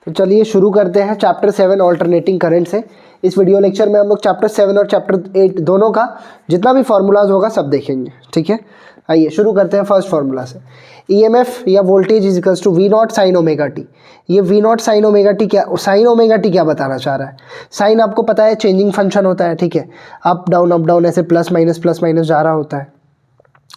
तो चलिए शुरू करते हैं चैप्टर 7 ऑल्टरनेटिंग करंट से। इस वीडियो लेक्चर में हम लोग चैप्टर 7 और चैप्टर 8 दोनों का जितना भी फार्मूलाज होगा सब देखेंगे। ठीक है, आइए शुरू करते हैं फर्स्ट फार्मूला से। ईएमएफ या voltage is equals to V not sine omega t. ये V not sine omega t क्या, साइन ओमेगा टी क्या बताना चाह रहा है? साइन आपको पता है चेंजिंग फंक्शन होता है, ठीक है, अप डाउन ऐसे प्लस माइनस जा रहा होता है।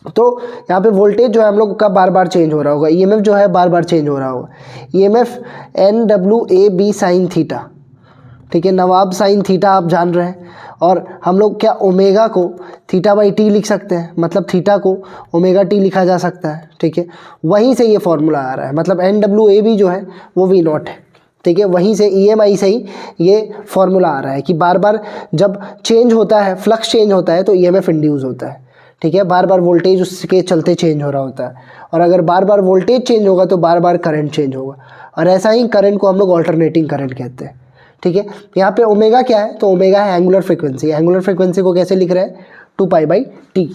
तो यहाँ पे वोल्टेज जो है हम लोग का बार बार चेंज हो रहा होगा, ईएमएफ जो है बार बार चेंज हो रहा होगा। EMF N W A B sine theta, ठीक है, नवाब साइन थीटा आप जान रहे हैं। और हम लोग क्या ओमेगा को थीटा बाई टी लिख सकते हैं, मतलब थीटा को ओमेगा टी लिखा जा सकता है। ठीक है, वहीं से ये फॉर्मूला आ रहा है, मतलब एन डब्ल्यू ए बी जो है वो वी नॉट है। ठीक है, वहीं से ईएमआई से ही ये फॉर्मूला आ रहा है कि बार बार जब चेंज होता है, फ्लक्स चेंज होता है तो ईएमएफ इंड्यूस होता है। ठीक है, बार बार वोल्टेज उसके चलते चेंज हो रहा होता है, और अगर बार बार वोल्टेज चेंज होगा तो बार बार करंट चेंज होगा, और ऐसा ही करंट को हम लोग ऑल्टरनेटिंग करंट कहते हैं। ठीक है, यहाँ पे ओमेगा क्या है? तो ओमेगा है एंगुलर फ्रीक्वेंसी। एंगुलर फ्रीक्वेंसी को कैसे लिख रहे हैं? 2π/t।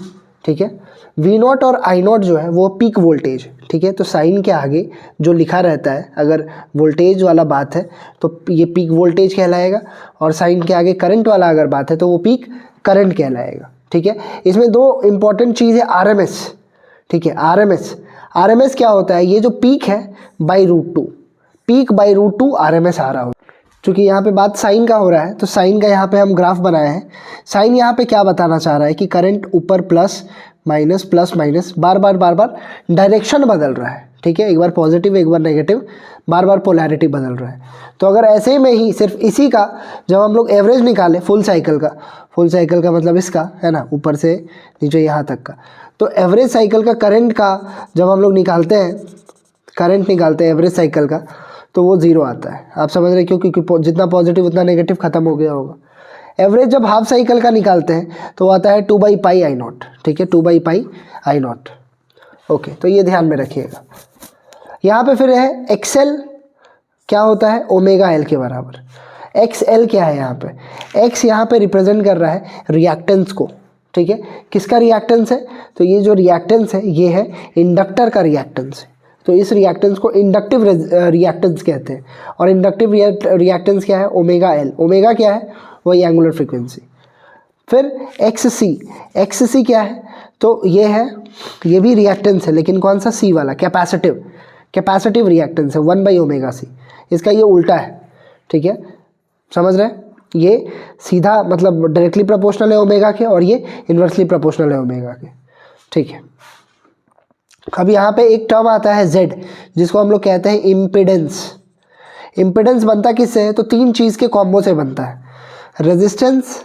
ठीक है, वी नॉट और आई नॉट जो है वो पीक वोल्टेज। ठीक है, तो साइन के आगे जो लिखा रहता है, अगर वोल्टेज वाला बात है तो ये पीक वोल्टेज कहलाएगा, और साइन के आगे करंट वाला अगर बात है तो वो पीक करंट कहलाएगा। ठीक है, इसमें दो इंपॉर्टेंट चीज़ है, आरएमएस। ठीक है, आरएमएस क्या होता है? ये जो पीक है /√2, पीक /√2 आरएमएस आ रहा हो। क्योंकि यहाँ पे बात साइन का हो रहा है तो साइन का यहाँ पे हम ग्राफ बनाए हैं। साइन यहाँ पे क्या बताना चाह रहा है कि करंट ऊपर प्लस माइनस बार बार डायरेक्शन बदल रहा है। ठीक है, एक बार पॉजिटिव एक बार नेगेटिव, बार बार पोलैरिटी बदल रहा है। तो अगर ऐसे में ही सिर्फ इसी का जब हम लोग एवरेज निकालें फुल साइकिल का मतलब इसका है ना, ऊपर से नीचे यहाँ तक का, तो एवरेज साइकिल का करंट का जब हम लोग निकालते हैं एवरेज साइकिल का, तो वो ज़ीरो आता है। आप समझ रहे हैं? क्योंकि जितना पॉजिटिव उतना नेगेटिव खत्म हो गया होगा। एवरेज जब हाफ साइकिल का निकालते हैं तो आता है 2/πI0। ठीक है, 2/πI0। ओके, तो ये ध्यान में रखिएगा। यहाँ पे फिर है एक्सएल क्या होता है? ओमेगा एल के बराबर। एक्सएल क्या है? यहाँ पे एक्स यहाँ पे रिप्रेजेंट कर रहा है रिएक्टेंस को। ठीक है, किसका रिएक्टेंस है? तो ये जो रिएक्टेंस है ये है इंडक्टर का रिएक्टेंस है। तो इस रिएक्टेंस को इंडक्टिव रिएक्टेंस कहते हैं, और इंडक्टिव रिएक्टेंस क्या है? Omega L. ओमेगा क्या है? वही एंगुलर फ्रीक्वेंसी। फिर एक्ससी क्या है? तो ये भी रिएक्टेंस है, लेकिन कौन सा? सी वाला, कैपेसिटिव रिएक्टेंस है, 1/ωc। इसका ये उल्टा है। ठीक है, समझ रहे हैं? ये सीधा मतलब डायरेक्टली प्रोपोर्शनल है ओमेगा के, और ये इन्वर्सली प्रोपोर्शनल है ओमेगा के। ठीक है, अब यहाँ पे एक टर्म आता है Z, जिसको हम लोग कहते हैं इम्पिडेंस। इम्पिडेंस बनता किससे है? तो तीन चीज़ के कॉम्बो से बनता है, रेजिस्टेंस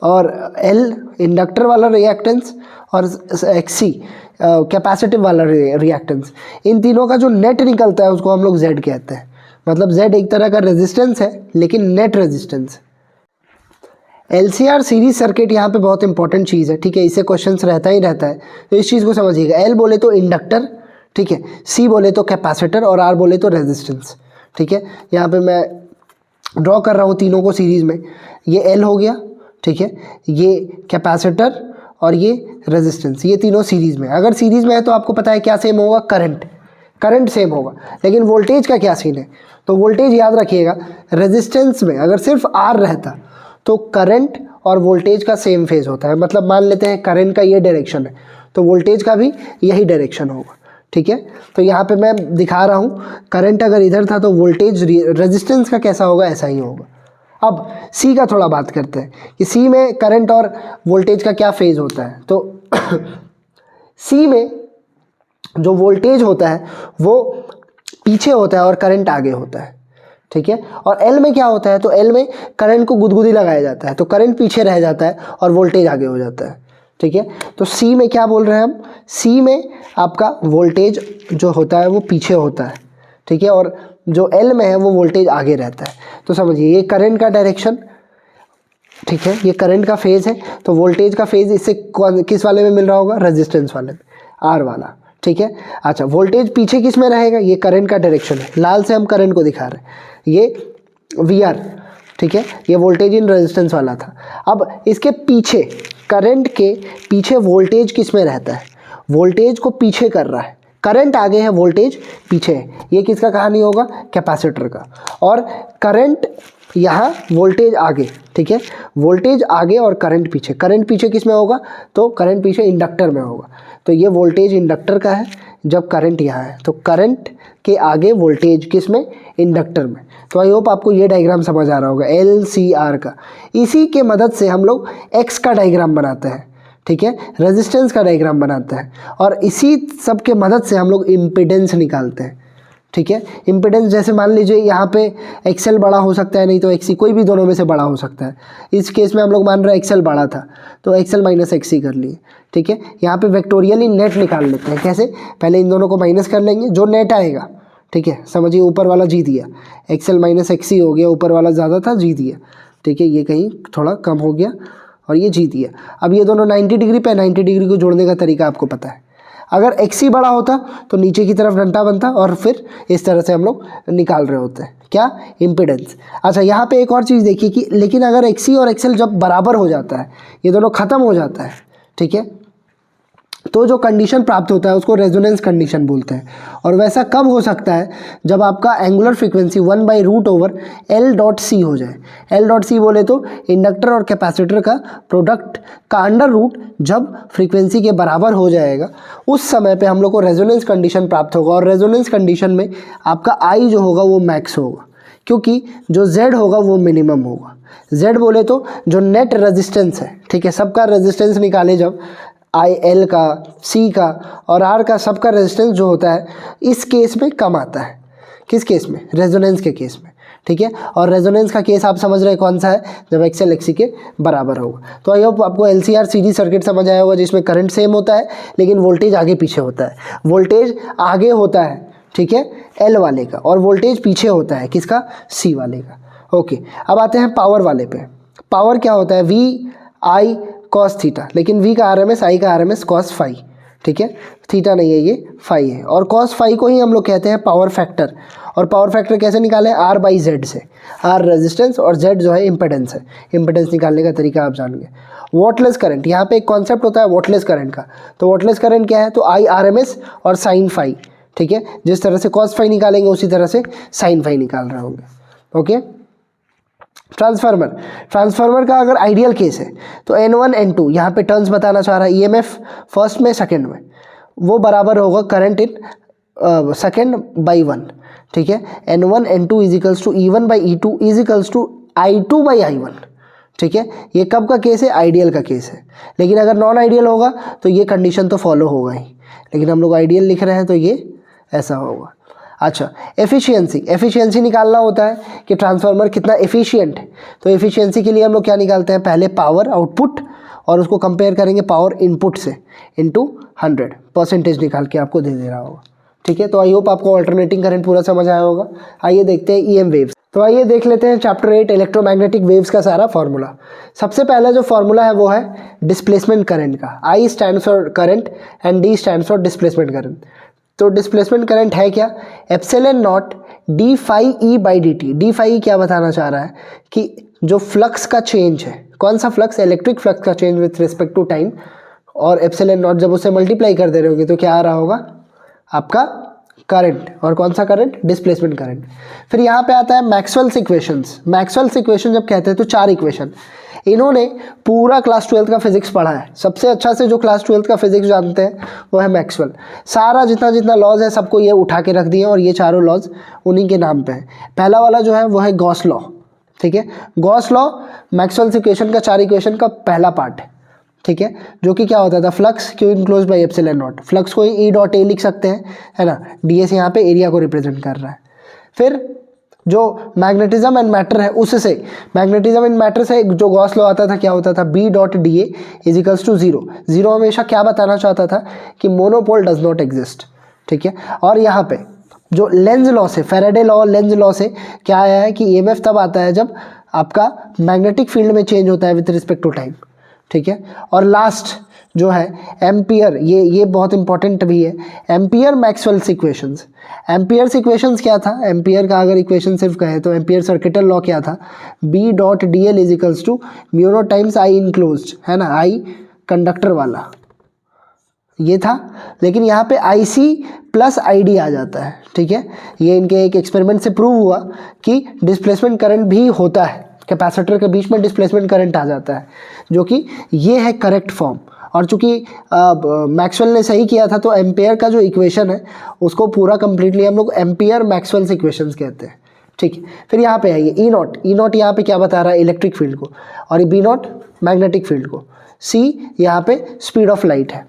और L इंडक्टर वाला रिएक्टेंस, और XC कैपेसिटिव वाला रिएक्टेंस। इन तीनों का जो नेट निकलता है उसको हम लोग Z कहते हैं। मतलब Z एक तरह का रेजिस्टेंस है, लेकिन net resistance. LCR series circuit यहाँ पे बहुत इंपॉर्टेंट चीज़ है। ठीक है, इससे क्वेश्चंस रहता ही रहता है, तो इस चीज़ को समझिएगा। L बोले तो इंडक्टर, ठीक है, C बोले तो कैपेसिटर, और R बोले तो रेजिस्टेंस। ठीक है, यहाँ पे मैं ड्रॉ कर रहा हूँ तीनों को सीरीज़ में। ये L हो गया, ठीक है, ये कैपेसिटर और ये रेजिस्टेंस, ये तीनों सीरीज़ में। अगर सीरीज़ में है तो आपको पता है क्या सेम होगा? करंट सेम होगा। लेकिन वोल्टेज का क्या सीन है? तो वोल्टेज याद रखिएगा, रेजिस्टेंस में अगर सिर्फ R रहता तो करंट और वोल्टेज का सेम फेज होता है। मतलब मान लेते हैं करंट का ये डायरेक्शन है तो वोल्टेज का भी यही डायरेक्शन होगा। ठीक है, तो यहाँ पे मैं दिखा रहा हूँ, करंट अगर इधर था तो वोल्टेज रेजिस्टेंस का कैसा होगा? ऐसा ही होगा। अब सी का थोड़ा बात करते हैं कि सी में करंट और वोल्टेज का क्या फेज होता है। तो सी में जो वोल्टेज होता है वो पीछे होता है और करंट आगे होता है। ठीक है, और एल में क्या होता है? तो एल में करंट को गुदगुदी लगाया जाता है, तो करंट पीछे रह जाता है और वोल्टेज आगे हो जाता है। ठीक है, तो सी में क्या बोल रहे हैं हम? सी में आपका वोल्टेज जो होता है वो पीछे होता है। ठीक है, और जो एल में है वो वोल्टेज आगे रहता है। तो समझिए, ये करंट का डायरेक्शन, ठीक है, ये करंट का फेज है, तो वोल्टेज का फेज इससे किस वाले में मिल रहा होगा? रेजिस्टेंस वाले में, आर वाला। ठीक है, अच्छा, वोल्टेज पीछे किस में रहेगा? ये करंट का डायरेक्शन है, लाल से हम करंट को दिखा रहे हैं, ये VR। ठीक है, ये वोल्टेज इन रेजिस्टेंस वाला था। अब इसके पीछे, करंट के पीछे वोल्टेज किस में रहता है? वोल्टेज को पीछे कर रहा है करंट आगे है, वोल्टेज पीछे है। ये किसका कहानी होगा? कैपेसिटर का। और करंट यहाँ, वोल्टेज आगे, ठीक है, वोल्टेज आगे और करंट पीछे। करंट पीछे किस में होगा? तो करंट पीछे इंडक्टर में होगा। तो ये वोल्टेज इंडक्टर का है जब करंट यहाँ है, तो करंट के आगे वोल्टेज किस में? इंडक्टर में। तो आई होप आपको ये डायग्राम समझ आ रहा होगा LCR का। इसी के मदद से हम लोग X का डायग्राम बनाते हैं, ठीक है, रेजिस्टेंस का डायग्राम बनाते हैं, और इसी सब के मदद से हम लोग इम्पीडेंस निकालते हैं, ठीक है। इम्पीडेंस जैसे मान लीजिए यहाँ पे XL बड़ा हो सकता है, नहीं तो XC, कोई भी दोनों में से बड़ा हो सकता है। इस केस में हम लोग मान रहे हैं XL बड़ा था, तो XL माइनस XC कर लिए, ठीक है। यहाँ पे वेक्टोरियली नेट निकाल लेते हैं। कैसे? पहले इन दोनों को माइनस कर लेंगे, जो नेट आएगा, ठीक है, समझिए ऊपर वाला जी दिया, XL माइनस XC हो गया, ऊपर वाला ज़्यादा था, जी दिया, ठीक है, ये कहीं थोड़ा कम हो गया और ये जी दिया। अब ये दोनों 90 डिग्री पे, 90 डिग्री को जोड़ने का तरीका आपको पता है। अगर XC बड़ा होता तो नीचे की तरफ डंडा बनता और फिर इस तरह से हम लोग निकाल रहे होते हैं क्या? इम्पीडेंस। अच्छा, यहाँ पे एक और चीज़ देखिए कि लेकिन अगर XC और XL जब बराबर हो जाता है, ये दोनों ख़त्म हो जाता है, ठीक है, तो जो कंडीशन प्राप्त होता है उसको रेजोनेंस कंडीशन बोलते हैं। और वैसा कब हो सकता है? जब आपका एंगुलर फ्रीक्वेंसी 1/√L.C हो जाए। L.C बोले तो इंडक्टर और कैपेसिटर का प्रोडक्ट का अंडर रूट जब फ्रीक्वेंसी के बराबर हो जाएगा, उस समय पे हम लोग को रेजोनेंस कंडीशन प्राप्त होगा। और रेजोनेंस कंडीशन में आपका I जो होगा वो मैक्स होगा, क्योंकि जो Z होगा वो मिनिमम होगा। Z बोले तो जो नेट रेजिस्टेंस है, ठीक है, सबका रेजिस्टेंस निकाले जब, L का, C का और R का, सबका रेजिस्टेंस जो होता है इस केस में कम आता है। किस केस में? रेजोनेंस के केस में, ठीक है। और रेजोनेंस का केस आप समझ रहे हैं कौन सा है? जब XL XC के बराबर होगा। तो आई होप आपको LCR सीरीज सर्किट समझ आया होगा, जिसमें करंट सेम होता है लेकिन वोल्टेज आगे पीछे होता है। वोल्टेज आगे होता है, ठीक है, L वाले का, और वोल्टेज पीछे होता है किसका? C वाले का। ओके, अब आते हैं पावर वाले पे। पावर क्या होता है? VI cos थीटा, लेकिन V का RMS, I का RMS cos फाई, ठीक है, थीटा नहीं है, ये फाई है। और cos फाई को ही हम लोग कहते हैं पावर फैक्टर। और पावर फैक्टर कैसे निकालें? R/Z से। R रेजिस्टेंस और Z जो है इम्पेडेंस है। इम्पेडेंस निकालने का तरीका आप जान गए। वॉटलेस करंट, यहाँ पे एक कॉन्सेप्ट होता है वॉटलेस करंट का। तो वॉटलेस करंट क्या है? तो I RMS और साइन फाई, ठीक है, जिस तरह से cos फाई निकालेंगे उसी तरह से साइन फाई निकाल रहे होंगे। ओके, ट्रांसफार्मर का अगर आइडियल केस है तो N1 N2, यहाँ पे टर्न्स बताना चाह रहा है, EMF फर्स्ट में सेकंड में, वो बराबर होगा करंट इन सेकंड बाई 1, ठीक है। N1 N2 equals to E1/E2 equals to I2/I1, ठीक है। ये कब का केस है? आइडियल का केस है। लेकिन अगर नॉन आइडियल होगा तो ये कंडीशन तो फॉलो होगा ही, लेकिन हम लोग आइडियल लिख रहे हैं तो ये ऐसा होगा। अच्छा, एफिशिएंसी निकालना होता है कि ट्रांसफार्मर कितना एफिशिएंट है। तो एफिशिएंसी के लिए हम लोग क्या निकालते हैं? पहले पावर आउटपुट, और उसको कंपेयर करेंगे पावर इनपुट से, इनटू 100 परसेंटेज निकाल के आपको दे दे रहा होगा, ठीक है। तो आई होप आपको अल्टरनेटिंग करंट पूरा समझ आया होगा। आइए देखते हैं EM वेव्स। तो आइए देख लेते हैं चैप्टर 8 इलेक्ट्रोमैग्नेटिक वेव्स का सारा फॉर्मूला। सबसे पहला जो फॉर्मूला है वो है डिस्प्लेसमेंट करंट का। I stands for current and D stands for displacement current. तो डिस्प्लेसमेंट करंट है क्या? Epsilon nought d phi e by d t. D phi क्या बताना चाह रहा है कि जो फ्लक्स का चेंज है, कौन सा फ्लक्स? इलेक्ट्रिक फ्लक्स का change with respect to time. और एप्सिलॉन नॉट जब उसे मल्टीप्लाई कर दे रहे होगे तो क्या आ रहा होगा? आपका करंट। और कौन सा करंट? Displacement current. फिर यहाँ पे आता है मैक्सवेल्स इक्वेशंस। मैक्सवेल्स इक्वेशन जब कहते हैं तो 4 इक्वेशन। इन्होंने पूरा क्लास 12th का फिजिक्स पढ़ा है। सबसे अच्छा से जो क्लास 12th का फिजिक्स जानते हैं वो है मैक्सवेल। सारा जितना लॉज है सबको ये उठा के रख दिए और ये चारों लॉज उन्हीं के नाम पे है। पहला वाला जो है वो है गॉस लॉ, ठीक है। गॉस लॉ मैक्सवेल्स इक्वेशन का 4 इक्वेशन का पहला पार्ट है, ठीक है, जो कि क्या होता था? Flux Q enclose by epsilon not. Flux को ई डॉट ए लिख सकते हैं, है ना। ds यहाँ पे एरिया को रिप्रेजेंट कर रहा है। फिर जो मैग्नेटिज्म एंड मैटर है उससे, मैग्नेटिज्म एंड मैटर से जो गॉस लॉ आता था क्या होता था? b dot d a is equals to 0। 0 हमेशा क्या बताना चाहता था? कि मोनोपोल डज नॉट एग्जिस्ट, ठीक है। और यहाँ पे जो लेंज लॉ से, फेराडे लॉ, लेंज लॉ से क्या आया है कि EMF तब आता है जब आपका मैग्नेटिक फील्ड में चेंज होता है विथ रिस्पेक्ट टू टाइम, ठीक है। और लास्ट जो है एम्पियर, ये बहुत इंपॉर्टेंट भी है, ampere Maxwell's equations. Amperes equations क्या था? एम्पियर का अगर इक्वेशन सिर्फ कहे तो एम्पियर सर्किटल लॉ क्या था? b dot d l is equals to mu nought times I enclosed, है ना, आई कंडक्टर वाला, ये था, लेकिन यहाँ पे IC प्लस ID आ जाता है, ठीक है। ये इनके एक एक्सपेरिमेंट से प्रूव हुआ कि डिस्प्लेसमेंट करंट भी होता है, कैपेसिटर के बीच में डिस्प्लेसमेंट करंट आ जाता है, जो कि ये है करेक्ट फॉर्म। और चूंकि मैक्सवेल ने सही किया था, तो एम्पेयर का जो इक्वेशन है उसको पूरा कंप्लीटली हम लोग एम्पेयर मैक्सवेल्स इक्वेशंस कहते हैं, ठीक है। फिर यहाँ पे आइए ई नॉट यहाँ पे क्या बता रहा है, इलेक्ट्रिक फील्ड को, और ये बी नॉट मैग्नेटिक फील्ड को, सी यहाँ पे स्पीड ऑफ लाइट है।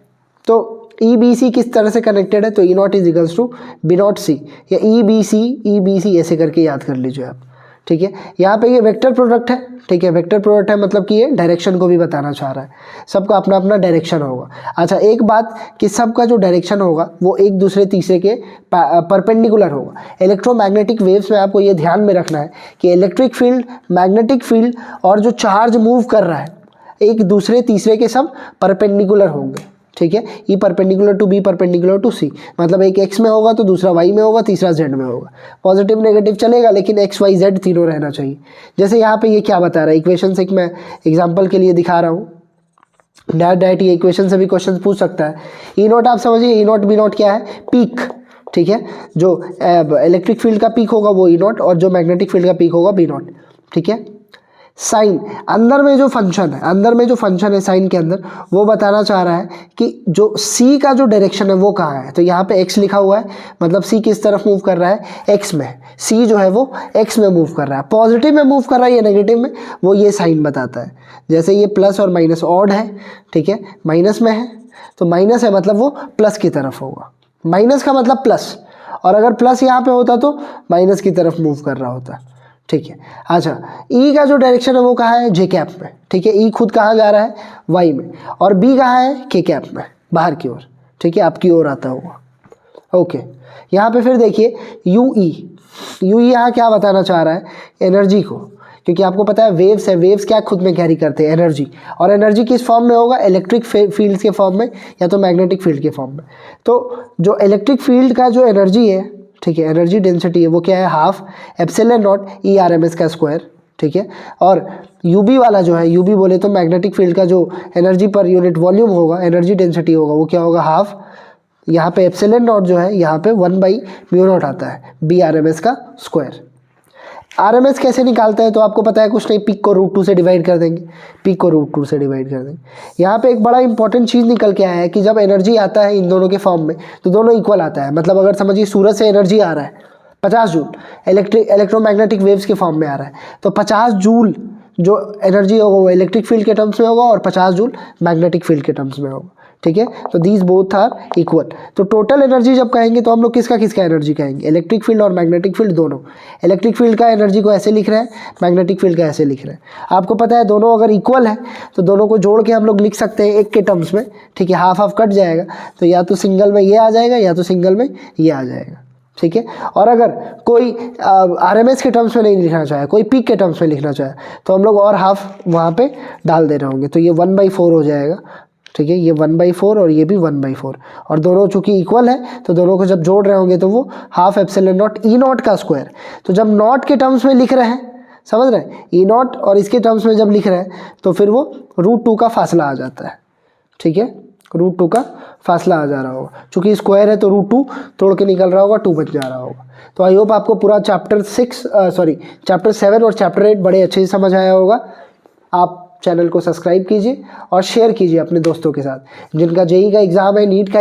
तो EBC किस तरह से कनेक्टेड है, तो E not is equals to B not C, या EBC ऐसे करके याद कर लीजिए आप, ठीक है। यहाँ पे ये वेक्टर प्रोडक्ट है, ठीक है। वेक्टर प्रोडक्ट है मतलब कि ये डायरेक्शन को भी बताना चाह रहा है, सबका अपना अपना डायरेक्शन होगा। अच्छा, एक बात कि सबका जो डायरेक्शन होगा वो एक दूसरे तीसरे के परपेंडिकुलर होगा। इलेक्ट्रोमैग्नेटिक वेव्स में आपको ये ध्यान में रखना है कि इलेक्ट्रिक फील्ड, मैग्नेटिक फील्ड और जो चार्ज मूव कर रहा है एक दूसरे तीसरे के सब परपेंडिकुलर होंगे, ठीक है। E perpendicular to B perpendicular to C, मतलब एक x में होगा तो दूसरा y में होगा, तीसरा z में होगा। पॉजिटिव नेगेटिव चलेगा, लेकिन x y z तीनों रहना चाहिए। जैसे यहाँ पे ये क्या बता रहा है, इक्वेशन से मैं एग्जांपल के लिए दिखा रहा हूँ, डायरेक्ट ये इक्वेशन से भी क्वेश्चन पूछ सकता है। ई नॉट आप समझिए, ई नॉट बी नॉट क्या है, पीक, ठीक है। जो इलेक्ट्रिक फील्ड का पीक होगा वो ई नॉट, और जो मैग्नेटिक फील्ड का पीक होगा बी नॉट, ठीक है। साइन, अंदर में जो फंक्शन है साइन के अंदर, वो बताना चाह रहा है कि जो C का जो डायरेक्शन है वो कहाँ है। तो यहाँ पे x लिखा हुआ है, मतलब C किस तरफ मूव कर रहा है, x में। C जो है वो x में मूव कर रहा है, पॉजिटिव में मूव कर रहा है या नेगेटिव में, वो ये साइन बताता है। जैसे ये प्लस और माइनस ऑड है, ठीक है, माइनस में है तो माइनस है मतलब वो प्लस की तरफ होगा, माइनस का मतलब प्लस, और अगर प्लस यहाँ पे होता तो माइनस की तरफ मूव कर रहा होता, ठीक है। अच्छा, ई का जो डायरेक्शन है वो कहाँ है, जे कैप में, ठीक है। ई खुद कहाँ जा रहा है, वाई में, और बी कहाँ है, के कैप में, बाहर की ओर, ठीक है, आपकी ओर आता होगा, ओके। यहाँ पे फिर देखिए यूई यहाँ क्या बताना चाह रहा है, एनर्जी को, क्योंकि आपको पता है वेव्स है, वेव्स क्या खुद में कैरी करते हैं, एनर्जी, और एनर्जी किस फॉर्म में होगा, इलेक्ट्रिक फील्ड के फॉर्म में या तो मैग्नेटिक फील्ड के फॉर्म में। तो जो इलेक्ट्रिक फील्ड का जो एनर्जी है, ठीक है, एनर्जी डेंसिटी है वो क्या है, हाफ एप्सिलॉन नॉट ERMS का स्क्वायर, ठीक है। और यूबी वाला जो है, यूबी बोले तो मैग्नेटिक फील्ड का जो एनर्जी पर यूनिट वॉल्यूम होगा, एनर्जी डेंसिटी होगा, वो क्या होगा, हाफ, यहाँ पे एप्सिलॉन नॉट जो है यहाँ पे 1/μ0 आता है, BRMS का स्क्वायर। RMS कैसे निकालते हैं, तो आपको पता है कुछ नहीं, पीक को √2 से डिवाइड कर देंगे, पीक को √2 से डिवाइड कर देंगे। यहाँ पे एक बड़ा इंपॉर्टेंट चीज़ निकल के आया है कि जब एनर्जी आता है इन दोनों के फॉर्म में तो दोनों इक्वल आता है। मतलब अगर समझिए सूरज से एनर्जी आ रहा है 50 जूल, इलेक्ट्रोमैग्नेटिक वेव्स के फॉर्म में आ रहा है, तो 50 जूल जो एनर्जी होगा वो इलेक्ट्रिक फील्ड के टर्म्स में होगा और 50 जूल मैग्नेटिक फील्ड के टर्म्स में होगा, ठीक है। तो दीज बोथ आर इक्वल। तो टोटल एनर्जी जब कहेंगे तो हम लोग किसका एनर्जी कहेंगे, इलेक्ट्रिक फील्ड और मैग्नेटिक फील्ड दोनों। इलेक्ट्रिक फील्ड का एनर्जी को ऐसे लिख रहे हैं, मैग्नेटिक फील्ड का ऐसे लिख रहे हैं। आपको पता है दोनों अगर इक्वल है तो दोनों को जोड़ के हम लोग लिख सकते हैं एक के टर्म्स में, ठीक है। हाफ हाफ कट जाएगा, तो या तो सिंगल में ये आ जाएगा या तो सिंगल में ये आ जाएगा, ठीक है। और अगर कोई RMS के टर्म्स में नहीं लिखना चाहे, कोई पीक के टर्म्स में लिखना चाहे, तो हम लोग और हाफ वहाँ पे डाल दे रहे होंगे, तो ये 1/4 हो जाएगा, ठीक है। ये 1/4 और ये भी 1/4, और दोनों चूंकि इक्वल है तो दोनों को जब जोड़ रहे होंगे तो वो half epsilon not E not का स्क्वायर। तो जब नॉट के टर्म्स में लिख रहे हैं, समझ रहे हैं, ई नॉट और इसके टर्म्स में जब लिख रहे हैं तो फिर वो √2 का फासला आ जाता है, ठीक है, √2 का फासला आ जा रहा होगा। चूंकि स्क्वायर है तो √2 तोड़ के निकल रहा होगा, 2 बच जा रहा होगा। तो आई होप आपको पूरा चैप्टर 7 और चैप्टर 8 बड़े अच्छे से समझ आया होगा। आप चैनल को सब्सक्राइब कीजिए और शेयर कीजिए अपने दोस्तों के साथ, जिनका JEE का एग्ज़ाम है, नीट का